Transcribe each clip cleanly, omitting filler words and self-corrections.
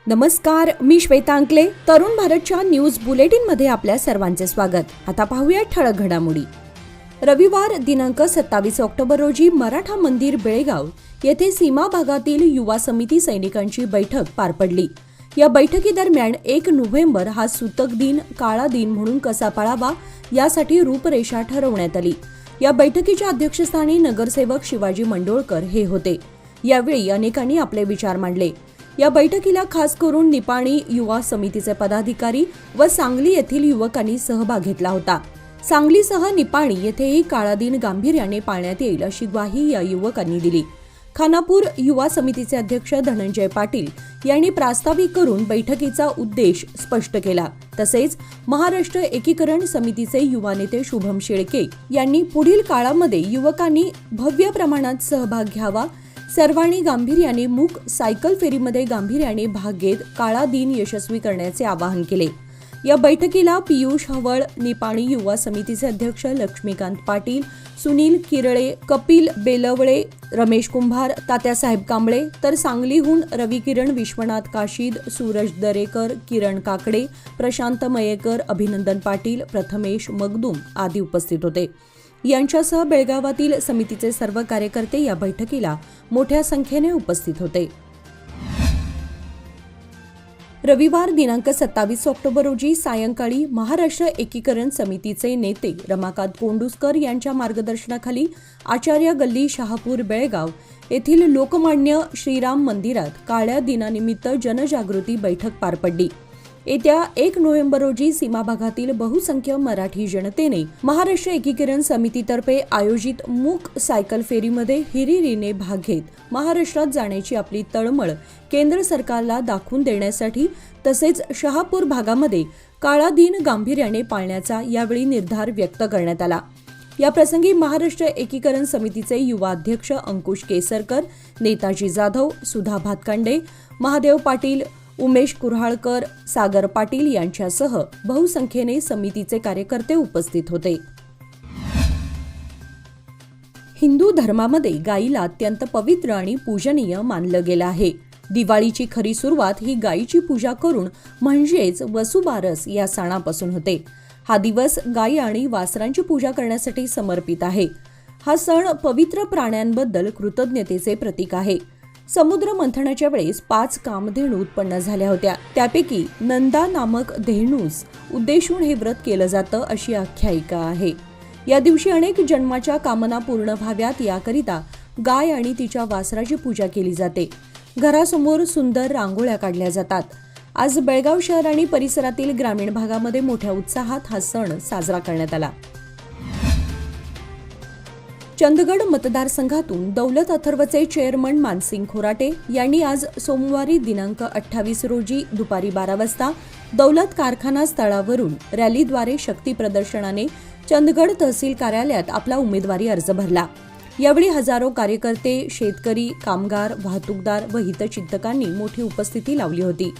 नमस्कार, मी श्वेता अंकले. तरुण भारतच्या न्यूज बुलेटिन मध्ये आपल्या सर्वांचे स्वागत. आता पाहूया ठळक घडामोडी. रविवार दिनांक 27 ऑक्टोबर रोजी मराठा मंदिर बेळगाव येथे सीमा भागातील युवा समिती सैनिकांची बैठक पार पडली. या बैठकीदरम्यान 1 नोव्हेंबर हा सूतक दिन, काळा दिन म्हणून कसा पाळावा यासाठी रूपरेषा ठरवण्यात आली. या बैठकीच्या अध्यक्षस्थानी नगरसेवक शिवाजी मंडोळकर हे होते. यावेळी अनेकांनी आपले विचार मांडले. या बैठकीला खास करून निपाणी युवा समितीचे पदाधिकारी व सांगली येथील युवकांनी सहभाग घेतला होता. सांगलीसह निपाणी येथेही काळा दिन गांभीर्याने पाळण्यात येईल अशी ग्वाही या युवकांनी दिली. खानापूर युवा समितीचे अध्यक्ष धनंजय पाटील यांनी प्रास्ताविक करून बैठकीचा उद्देश स्पष्ट केला. तसेच महाराष्ट्र एकीकरण समितीचे युवा नेते शुभम शेळके यांनी पुढील काळामध्ये युवकांनी भव्य प्रमाणात सहभाग घ्यावा, सर्वांनी गांभीर्याने मूक सायकल फेरीमध्ये गांभीर्याने भाग घेत काळा दिन यशस्वी करण्याचे आवाहन केले. या बैठकीला पियुष हवळ, निपाणी युवा समितीचे अध्यक्ष लक्ष्मीकांत पाटील, सुनील किरळे, कपिल बेलवळे, रमेश कुंभार, तात्यासाहेब कांबळे, तर सांगलीहून रविकिरण विश्वनाथ काशीद, सूरज दरेकर, किरण काकडे, प्रशांत मयेकर, अभिनंदन पाटील, प्रथमेश मगदूम आदी उपस्थित होते. यांच्यासह बेळगावातील समितीचे सर्व कार्यकर्ते या बैठकीला मोठ्या संख्येने उपस्थित होते. रविवार दिनांक 27 ऑक्टोबर रोजी सायंकाळी महाराष्ट्र एकीकरण समितीचे नेते रमाकांत कोंडुस्कर यांच्या मार्गदर्शनाखाली आचार्य गल्ली, शहापूर, बेळगाव येथील लोकमान्य श्रीराम मंदिरात काळ्या दिनानिमित्त जनजागृती बैठक पार पडली. येत्या 1 नोव्हेंबर रोजी सीमा भागातील बहुसंख्य मराठी जनतेने महाराष्ट्र एकीकरण समितीतर्फे आयोजित मूक सायकल फेरीमध्ये हिरिरीने भाग घेत महाराष्ट्रात जाण्याची आपली तळमळ केंद्र सरकारला दाखवून देण्यासाठी तसेच शहापूर भागामध्ये काळा दिन गांभीर्याने पाळण्याचा यावेळी निर्धार व्यक्त करण्यात आला. या प्रसंगी महाराष्ट्र एकीकरण समितीचे युवा अध्यक्ष अंकुश केसरकर, नेताजी जाधव, सुधा भातकांडे, महादेव पाटील, उमेश कुऱ्हाळकर, सागर पाटील यांच्यासह बहुसंख्येने समितीचे कार्यकर्ते उपस्थित होते. हिंदू धर्मामध्ये गायीला अत्यंत पवित्र आणि पूजनीय मानलं गेलं आहे. दिवाळीची खरी सुरुवात ही गायीची पूजा करून म्हणजेच वसुबारस या सणापासून होते. हा दिवस गायी आणि वासरांची पूजा करण्यासाठी समर्पित आहे. हा सण पवित्र प्राण्यांबद्दल कृतज्ञतेचे प्रतीक आहे. समुद्र मंथनाच्या वेळेस 5 कामधेनू उत्पन्न झाल्या होत्या. त्यापैकी नंदा नामक धेनूस उद्देशून हे व्रत केलं जातं अशी आख्यायिका आहे. या दिवशी अनेक जन्माच्या कामना पूर्ण व्हाव्यात याकरिता गाय आणि तिच्या वासराची पूजा केली जाते. घरासमोर सुंदर रांगोळ्या काढल्या जातात. आज बेळगाव शहर आणि परिसरातील ग्रामीण भागामध्ये मोठ्या उत्साहात हा सण साजरा करण्यात आला. चंदगड मतदारसंघातून दौलत अथर्वचे चेअरमन मानसिंग खोराटे यांनी आज सोमवारी दिनांक 28 रोजी दुपारी 12 वाजता दौलत कारखाना स्थळावरून रॅलीद्वारे शक्ती प्रदर्शनाने चंदगड तहसील कार्यालयात आपला उमेदवारी अर्ज भरला. यावेळी हजारो कार्यकर्ते, शेतकरी, कामगार, वाहतूकदार व हितचिंतकांनी मोठी उपस्थिती लावली होती.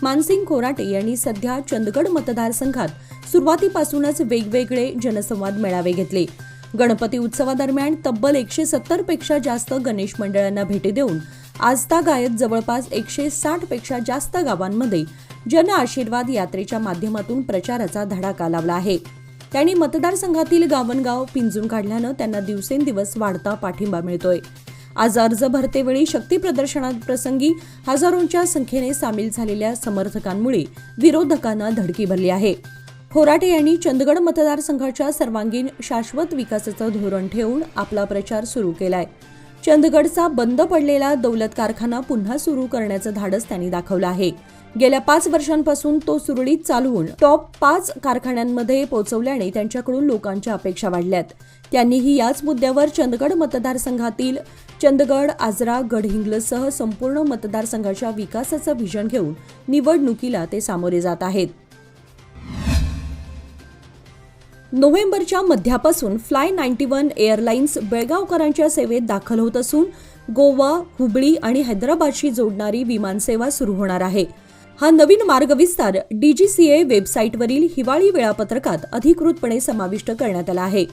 मानसिंग खोराटे यांनी सध्या चंदगड मतदारसंघात सुरुवातीपासूनच वेगवेगळे जनसंवाद मेळावे घेतले. गणपती उत्सवादरम्यान तब्बल 170 पेक्षा जास्त गणेश मंडळांना भेटी देऊन आजतागायत जवळपास 160 पेक्षा जास्त गावांमध्ये जन आशीर्वाद यात्रेच्या माध्यमातून प्रचाराचा धडाका लावला आहे. त्यांनी मतदारसंघातील गावनगाव पिंजून काढल्यानं त्यांना दिवसेंदिवस वाढता पाठिंबा मिळतोय. आज अर्ज भरतेवेळी शक्ती प्रदर्शनाप्रसंगी हजारोंच्या संख्येने सामील झालेल्या समर्थकांमुळे विरोधकांना धडकी भरली आहे. खोराटे यांनी चंदगड मतदारसंघाच्या सर्वांगीण शाश्वत विकासाचं धोरण ठेवून आपला प्रचार सुरू केलाय. चंदगडचा बंद पडलेला दौलत कारखाना पुन्हा सुरू करण्याचं धाडस त्यांनी दाखवलं आहे. गेल्या 5 वर्षांपासून तो सुरळीत चालवून टॉप 5 कारखान्यांमध्ये पोहोचवल्याने त्यांच्याकडून लोकांच्या अपेक्षा वाढल्यात. त्यांनीही याच मुद्द्यावर चंदगड मतदारसंघातील चंदगड, आजरा, गडहिंग्लजसह संपूर्ण मतदारसंघाच्या विकासाचं व्हिजन घेऊन निवडणुकीला ते सामोरे जात आहेत. नोव्हेंबरच्या मध्यापासून फ्लाय 91 एअरलाइन्स बेळगावकरांच्या सेवेत दाखल होत असून गोवा, हुबळी आणि हैदराबादशी जोडणारी विमानसेवा सुरू होणार आहे. हा नवीन मार्गविस्तार DGCA वेबसाईटवरील हिवाळी वेळापत्रकात अधिकृतपणे समाविष्ट करण्यात आला आहे.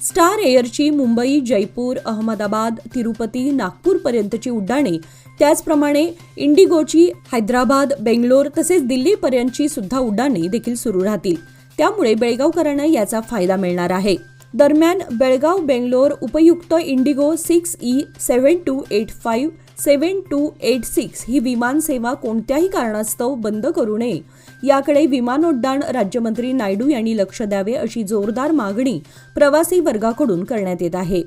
स्टार एअरची मुंबई, जयपूर, अहमदाबाद, तिरुपती, नागपूरपर्यंतची उड्डाणे, त्याचप्रमाणे इंडिगोची हैदराबाद, बेंगलोर तसेच दिल्लीपर्यंतची सुद्धा उड्डाणे देखील सुरू राहतील. त्यामुळे बेळगावकरांना याचा फायदा मिळणार आहे. दरम्यान बेळगाव बेंगलोर उपयुक्त इंडिगो 6E7285 7286 ही विमान सेवा कोणत्याही कारणास्तव बंद करू नये याकडे विमानोड्डाण राज्यमंत्री नायडू यांनी लक्ष द्यावे अशी जोरदार मागणी प्रवासी वर्गाकडून करण्यात येत आहे.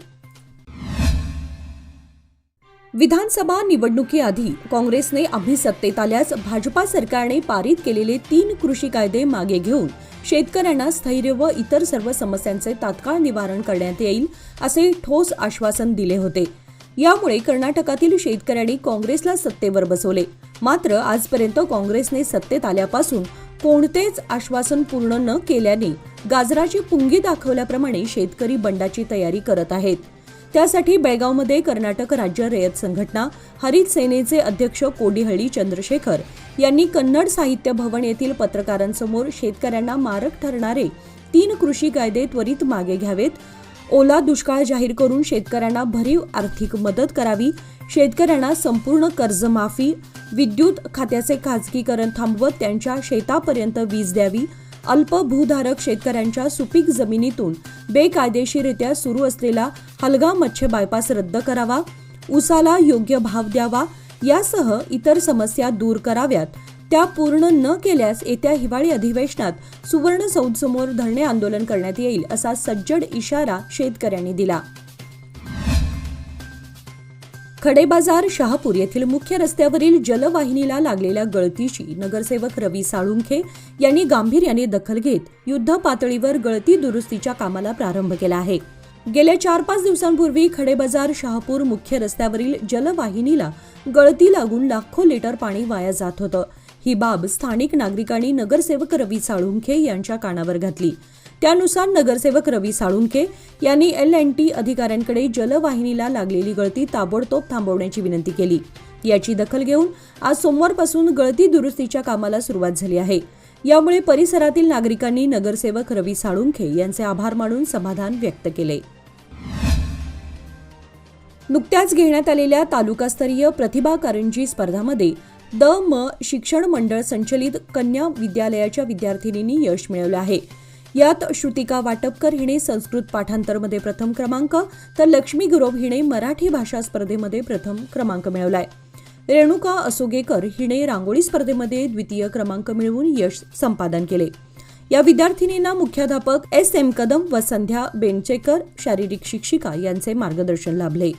विधानसभा निवडणुकीआधी काँग्रेसने आम्ही सत्तेत आल्यास भाजपा सरकारने पारित केलेले 3 कृषी कायदे मागे घेऊन शेतकऱ्यांना स्थैर्य व इतर सर्व समस्यांचे तात्काळ निवारण करण्यात येईल असे ठोस आश्वासन दिले होते. यामुळे कर्नाटकातील शेतकऱ्यांनी काँग्रेसला सत्तेवर बसवले. मात्र आजपर्यंत काँग्रेसने सत्तेत आल्यापासून कोणतेच आश्वासन पूर्ण न केल्याने गाजराची पुंगी दाखवल्याप्रमाणे शेतकरी बंडाची तयारी करत आहेत. त्यासाठी बेळगावमध्ये कर्नाटक राज्य रयत संघटना हरित सेनेचे अध्यक्ष कोडिहळ्ळी चंद्रशेखर यांनी कन्नड साहित्य भवन येथील पत्रकारांसमोर शेतकऱ्यांना मारक ठरणारे 3 कृषी कायदे त्वरित मागे घ्यावेत, ओला दुष्काळ जाहीर करून शेतकऱ्यांना भरीव आर्थिक मदत करावी, शेतकऱ्यांना संपूर्ण कर्जमाफी, विद्युत खात्याचे खाजगीकरण थांबवत त्यांच्या शेतापर्यंत वीज द्यावी, अल्प भूधारक शेतकऱ्यांच्या सुपीक जमिनीतून बेकायदेशीररित्या सुरू असलेला हलगा मच्छे बायपास रद्द करावा, ऊसाला योग्य भाव द्यावा यासह इतर समस्या दूर कराव्यात. त्या पूर्ण न केल्यास येत्या हिवाळी अधिवेशनात सुवर्ण सौधसमोर धरणे आंदोलन करण्यात येईल असा सज्जड इशारा शेतकऱ्यांनी दिला. खडेबाजार शहापूर येथील मुख्य रस्त्यावरील जलवाहिनीला लागलेल्या गळतीची नगरसेवक रवी साळुंखे यांनी गांभीर्याने दखल घेत युद्ध पातळीवर गळती दुरुस्तीच्या कामाला प्रारंभ केला आहे. गेल्या 4-5 दिवसांपूर्वी खडेबाजार शहापूर मुख्य रस्त्यावरील जलवाहिनीला गळती लागून लाखो लिटर पाणी वाया जात होतं. ही बाब स्थानिक नागरिकांनी नगरसेवक रवी साळुंखे यांच्या कानावर घातली. त्यानुसार नगरसेवक रवी साळुंखे यांनी L&T अधिकाऱ्यांकडे जलवाहिनीला लागलेली गळती ताबडतोब थांबवण्याची विनंती केली. याची दखल घेऊन आज सोमवारपासून गळती दुरुस्तीच्या कामाला सुरुवात झाली आहे. यामुळे परिसरातील नागरिकांनी नगरसेवक रवी साळुंखे यांचे आभार मानून समाधान व्यक्त केले. नुकत्याच घेण्यात आलेल्या तालुकास्तरीय प्रतिभा कारंजी स्पर्धामध्ये म शिक्षण मंडळ संचलित कन्या विद्यालयाच्या विद्यार्थिनींनी यश मिळवलं आहे. यात श्रुतिका वाटपकर हिने संस्कृत पाठांतरमध्ये प्रथम क्रमांक तर लक्ष्मी गुरव हिने मराठी भाषा स्पर्धेमध्ये प्रथम क्रमांक मिळवलाय. रेणुका असोगेकर हिने रांगोळी स्पर्धेमध्ये द्वितीय क्रमांक मिळवून यश संपादन केले. या विद्यार्थिनींना मुख्याध्यापक SM कदम व संध्या बेनचेकर शारीरिक शिक्षिका यांचे मार्गदर्शन लाभले.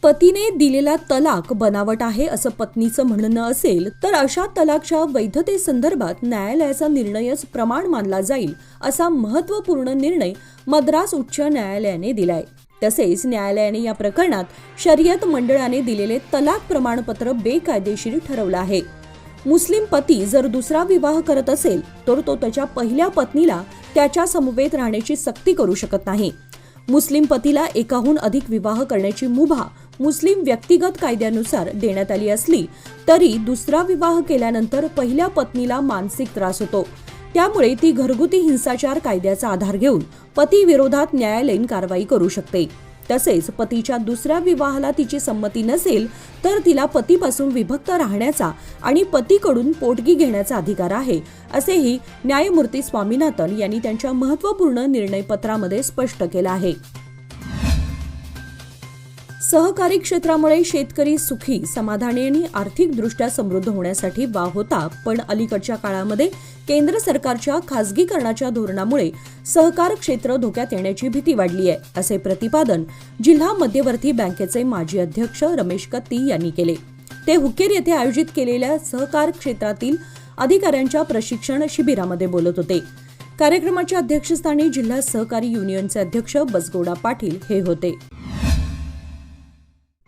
पतीने दिलेला तलाक बनावट आहे असं पत्नीचं म्हणणं असेल तर अशा तलाकच्या वैधतेसंदर्भात न्यायालयाचा निर्णयच प्रमाण मानला जाईल असा महत्त्वपूर्ण निर्णय मद्रास उच्च न्यायालयाने दिलाय. तसेच न्यायालयाने या प्रकरणात शर्यत मंडळाने दिलेले तलाक प्रमाणपत्र बेकायदेशीर ठरवलं आहे. मुस्लिम पती जर दुसरा विवाह करत असेल तर तो त्याच्या पहिल्या पत्नीला त्याच्या समवेत राहण्याची सक्ती करू शकत नाही. मुस्लिम पतीला एकाहून अधिक विवाह करण्याची मुभा मुस्लिम व्यक्तिगत कायद्यानुसार देण्यात आली असली तरी दुसरा विवाह केल्यानंतर पहिल्या पत्नीला मानसिक त्रास होतो. त्यामुळे ती घरगुती हिंसाचार कायद्याचा आधार घेऊन पती विरोधात न्यायालयीन कारवाई करू शकते. तसेच पतीच्या दुसऱ्या विवाहाला तिची संमती नसेल तर तिला पतीपासून विभक्त राहण्याचा आणि पतीकडून पोटगी घेण्याचा अधिकार आहे असेही न्यायमूर्ती स्वामीनाथन यांनी त्यांच्या महत्त्वपूर्ण निर्णयपत्रामध्ये स्पष्ट केलं आहे. सहकारी क्षेत्रामुळे शेतकरी सुखी, समाधानी आणि आर्थिकदृष्ट्या समृद्ध होण्यासाठी वाव होता. पण अलीकडच्या काळामध्ये केंद्र सरकारच्या खासगीकरणाच्या धोरणामुळे सहकार क्षेत्र धोक्यात येण्याची भीती वाढली आहे असे प्रतिपादन जिल्हा मध्यवर्ती बँकेचे माजी अध्यक्ष रमेश कत्ती यांनी केले. ते हुक्केर येथे आयोजित केलेल्या सहकार क्षेत्रातील अधिकाऱ्यांच्या प्रशिक्षण शिबिरामध्ये बोलत होते. कार्यक्रमाच्या अध्यक्षस्थानी जिल्हा सहकारी युनियनचे अध्यक्ष बसगोडा पाटील हे होते.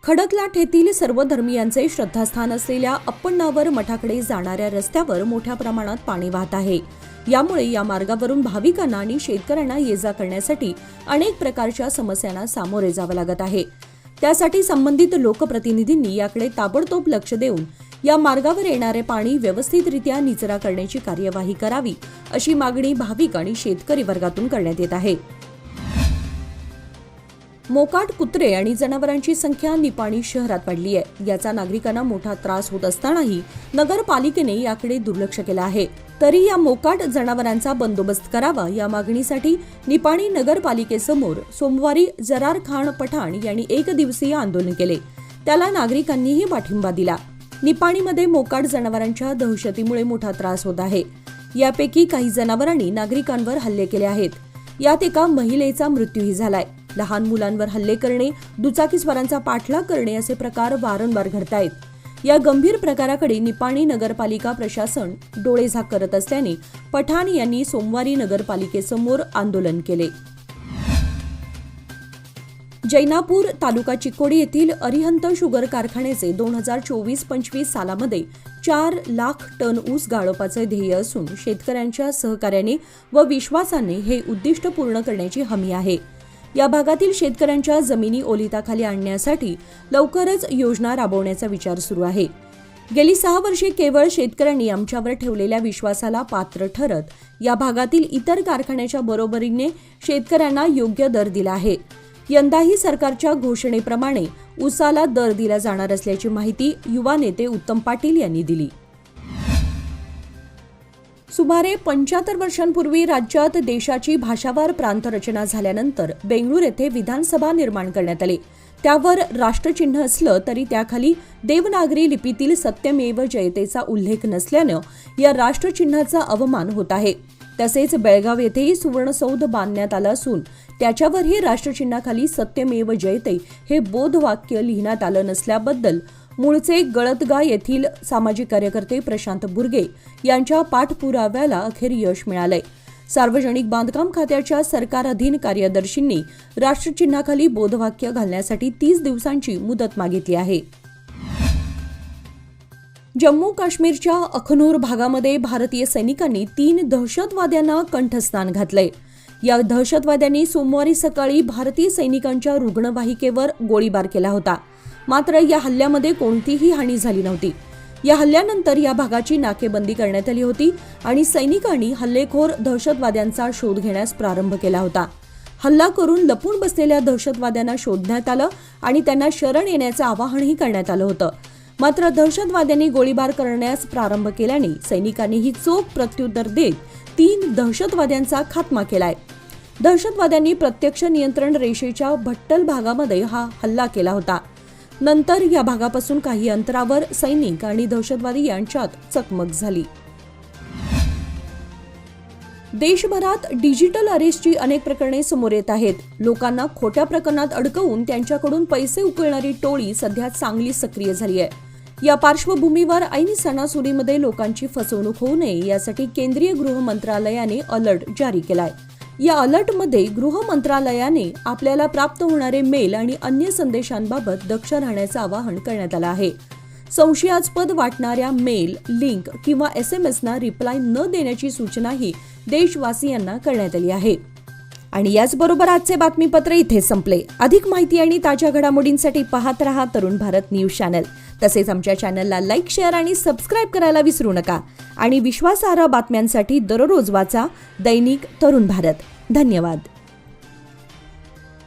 खडकलाट येथील सर्व धर्मियांचे श्रद्धास्थान असलेल्या अप्पण्णावर मठाकडे जाणाऱ्या रस्त्यावर मोठ्या प्रमाणात पाणी वाहत आहे. यामुळे या मार्गावरून भाविकांना आणि शेतकऱ्यांना ये-जा करण्यासाठी अनेक प्रकारच्या समस्यांना सामोरे जावं लागत आहे. त्यासाठी संबंधित लोकप्रतिनिधींनी याकडे ताबडतोब लक्ष देऊन या मार्गावर येणारे पाणी व्यवस्थितरित्या निचरा करण्याची कार्यवाही करावी अशी मागणी भाविक आणि शेतकरी वर्गातून करण्यात येत आहे. मोकाट कुत्रे आणि जनावरांची संख्या निपाणी शहरात वाढली आहे. याचा नागरिकांना मोठा त्रास होत असतानाही नगरपालिकेने याकडे दुर्लक्ष केलं आहे. तरी या मोकाट जनावरांचा बंदोबस्त करावा या मागणीसाठी निपाणी नगरपालिकेसमोर सोमवारी जरार खान पठाण यांनी 1 दिवसीय आंदोलन केले. त्याला नागरिकांनीही पाठिंबा दिला. निपाणीमध्ये मोकाट जनावरांच्या दहशतीमुळे मोठा त्रास होत आहे. यापैकी काही जनावरांनी नागरिकांवर हल्ले केले आहेत. यात एका महिलेचा मृत्यूही झालाय. लहान मुलांवर हल्ले करणे, दुचाकीस्वारांचा पाठलाग करणे असे प्रकार वारंवार घडतायत. या गंभीर प्रकाराकडे निपाणी नगरपालिका प्रशासन डोळेझाक करत असल्याने पठाण यांनी सोमवारी नगरपालिकेसमोर आंदोलन केले. जैनापूर तालुका चिकोडी येथील अरिहंत शुगर कारखान्याचे 2024-25 सालामध्ये 4 लाख टन ऊस गाळपाचे ध्येय असून शेतकऱ्यांच्या सहकार्याने व विश्वासाने हे उद्दिष्ट पूर्ण करण्याची हमी आहे. या भागातील शेतकऱ्यांच्या जमिनी ओलिताखाली आणण्यासाठी लवकरच योजना राबवण्याचा विचार सुरू आहे. गेली 6 वर्षे केवळ शेतकऱ्यांनी आमच्यावर ठेवलेल्या विश्वासाला पात्र ठरत या भागातील इतर कारखान्याच्या बरोबरीने शेतकऱ्यांना योग्य दर दिला आहे. यंदाही सरकारच्या घोषणेप्रमाणे ऊसाला दर दिला जाणार असल्याची माहिती युवा नेते उत्तम पाटील यांनी दिली. सुमारे 75 वर्षांपूर्वी राज्यात देशाची भाषावार प्रांत रचना झाल्यानंतर बेंगळूर येथे विधानसभा निर्माण करण्यात आली. त्यावर राष्ट्रचिन्ह असलं तरी त्याखाली देवनागरी लिपीतील सत्यमेव जयतेचा उल्लेख नसल्यानं या राष्ट्रचिन्हाचा अवमान होत आहे. तसेच बेळगाव येथेही सुवर्णसौध बांधण्यात आलं असून त्याच्यावरही राष्ट्रचिन्हाखाली सत्यमेव जयते हे बोधवाक्य लिहिण्यात आलं नसल्याबद्दल मूळचे गळतगा येथील सामाजिक कार्यकर्ते प्रशांत बुर्गे यांच्या पाठपुराव्याला अखेर यश मिळालंय. सार्वजनिक बांधकाम खात्याच्या सरकाराधीन कार्यदर्शींनी राष्ट्रचिन्हाखाली बोधवाक्य घालण्यासाठी 30 दिवसांची मुदत मागितली आहे. जम्मू काश्मीरच्या अखनूर भागामध्ये भारतीय सैनिकांनी 3 दहशतवाद्यांना कंठस्नान घातलंय. या दहशतवाद्यांनी सोमवारी सकाळी भारतीय सैनिकांच्या रुग्णवाहिकेवर गोळीबार केला होता. मात्र या हल्ल्यामध्ये कोणतीही हानी झाली नव्हती. या हल्ल्यानंतर या भागाची नाकेबंदी करण्यात आली होती आणि सैनिकांनी हल्लेखोर दहशतवाद्यांचा शोध घेण्यास प्रारंभ केला होता. हल्ला करून लपून बसलेल्या दहशतवाद्यांना शोधण्यात आलं आणि त्यांना शरण येण्याचं आवाहनही करण्यात आलं होतं. मात्र दहशतवाद्यांनी गोळीबार करण्यास प्रारंभ केल्याने सैनिकांनीही चोख प्रत्युत्तर देत 3 दहशतवाद्यांचा खात्मा केलाय. दहशतवाद्यांनी प्रत्यक्ष नियंत्रण रेषेच्या भट्टल भागामध्ये हा हल्ला केला होता. नंतर या भागापासून काही अंतरावर सैनिक आणि दहशतवादी यांच्यात चकमक झाली. देशभरात डिजिटल अरेस्टची अनेक प्रकरणे समोर येत आहेत. लोकांना खोट्या प्रकरणात अडकवून त्यांच्याकडून पैसे उकळणारी टोळी सध्या चांगली सक्रिय झाली आहे. या पार्श्वभूमीवर ऐन सणासुदीमध्ये लोकांची फसवणूक होऊ नये यासाठी केंद्रीय गृह मंत्रालयाने अलर्ट जारी केलाय. या अलर्टमध्ये गृह मंत्रालयाने आपल्याला प्राप्त होणारे मेल आणि अन्य संदेशांबाबत दक्ष राहण्याचं आवाहन करण्यात आलं आहे. संशयास्पद वाटणाऱ्या मेल, लिंक किंवा SMS-ना रिप्लाय न देण्याची सूचनाही देशवासियांना करण्यात आली आहे. आणि याचबरोबर आजचे बातमीपत्र इथे संपले. अधिक माहिती आणि ताज्या घडामोडींसाठी पाहत रहा तरुण भारत न्यूज चॅनल. तसेच आमच्या चॅनलला लाईक, शेअर आणि सबस्क्राईब करायला विसरू नका. आणि विश्वासार्ह बातम्यांसाठी दररोज वाचा दैनिक तरुण भारत. धन्यवाद.